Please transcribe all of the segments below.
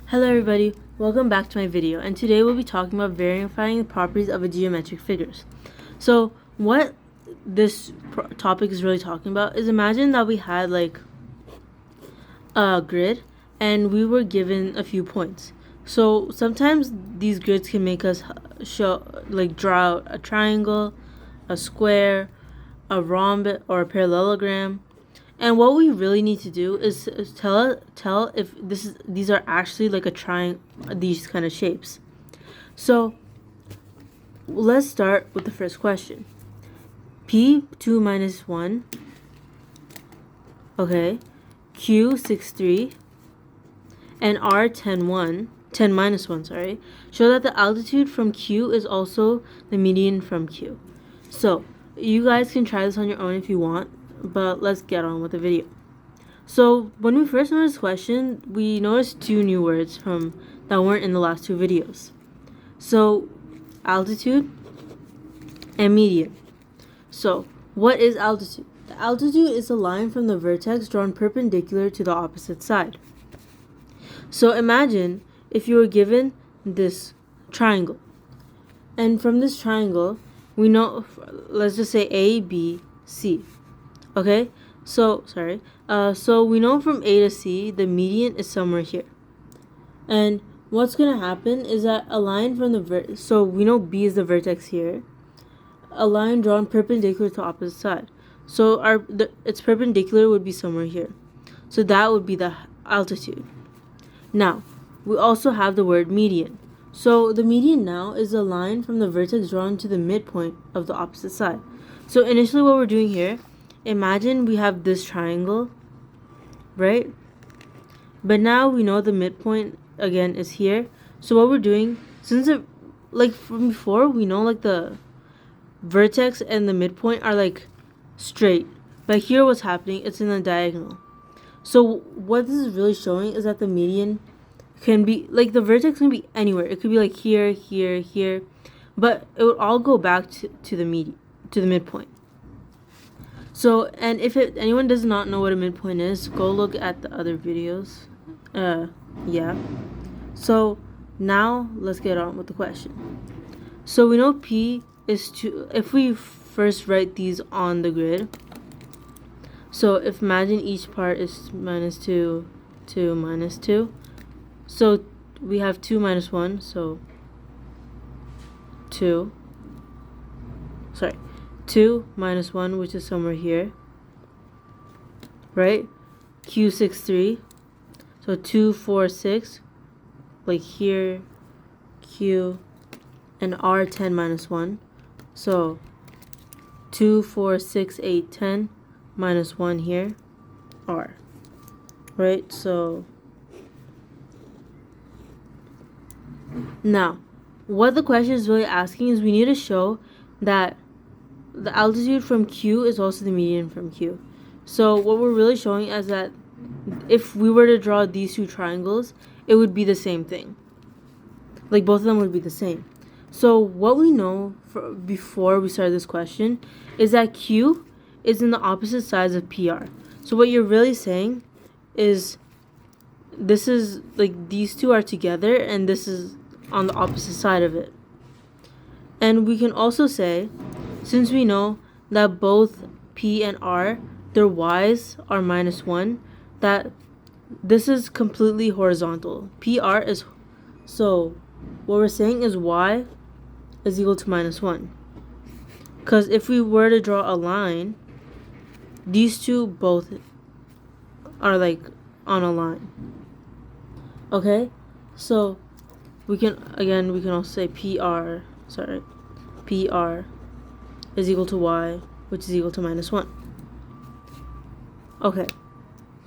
Hello everybody, welcome back to my video, and today we'll be talking about verifying the properties of a geometric figures. So what this topic is really talking about is, imagine that we had like a grid and we were given a few points. So sometimes these grids can make us draw out a triangle, a square, a rhomb, or a parallelogram. And what we really need to do is tell if these are actually like a triangle, these kind of shapes. So let's start with the first question. P2 minus 1, okay, Q 6 3, and R 10 minus 1, sorry, show that the altitude from Q is also the median from Q. So you guys can try this on your own if you want, but let's get on with the video. So when we first noticed this question, we noticed two new words that weren't in the last two videos. So altitude and median. So what is altitude? The altitude is a line from the vertex drawn perpendicular to the opposite side. So imagine if you were given this triangle, and from this triangle we know, let's just say A, B, C. Okay, so we know from A to C the median is somewhere here. And what's going to happen is that a line from the so we know B is the vertex here, a line drawn perpendicular to opposite side. So its perpendicular would be somewhere here. So that would be the altitude. Now, we also have the word median. So the median now is a line from the vertex drawn to the midpoint of the opposite side. So initially what we're doing here, imagine we have this triangle, right? But now we know the midpoint again is here. So what we're doing, since like from before, we know like the vertex and the midpoint are like straight, but here what's happening, it's in the diagonal. So what this is really showing is that the median can be like, the vertex can be anywhere. It could be like here, here, here, but it would all go back to the midpoint. So, and if anyone does not know what a midpoint is, go look at the other videos. Yeah. So now let's get on with the question. So we know P is 2. If we first write these on the grid, so if imagine each part is minus 2, 2, minus 2. So we have 2 minus 1, so 2 minus 1, which is somewhere here, right? Q 6 3, so 2 4 6, like here, Q, and R 10 minus 1, so 2 4 6 8 10 minus 1 here, R, right? So now what the question is really asking is, we need to show that the altitude from Q is also the median from Q. So what we're really showing is that if we were to draw these two triangles, it would be the same thing. Like both of them would be the same. So what we know before we started this question is that Q is in the opposite sides of PR. So what you're really saying is, this is like these two are together and this is on the opposite side of it. And we can also say, since we know that both P and R, their y's are minus 1, that this is completely horizontal. PR is, so what we're saying is y is equal to minus 1. Because if we were to draw a line, these two both are like on a line. Okay? So we can also say PR is equal to y, which is equal to minus 1. Okay,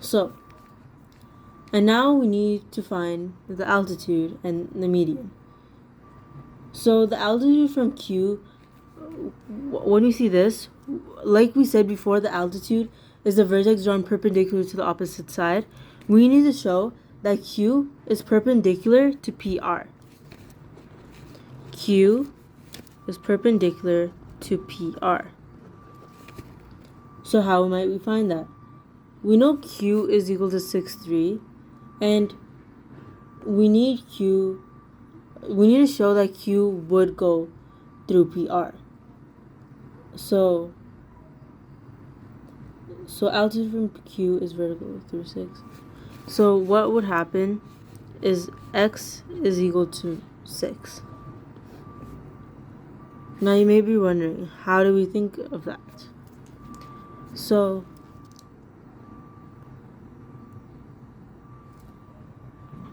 so, and now we need to find the altitude and the median. So the altitude from Q, when we see this, like we said before, the altitude is the vertex drawn perpendicular to the opposite side. We need to show that Q is perpendicular to PR. Q is perpendicular to PR. So how might we find that? We know Q is equal to 6 3, and we need to show that Q would go through PR. So altitude from Q is vertical through 6. So what would happen is X is equal to 6. Now you may be wondering, how do we think of that? So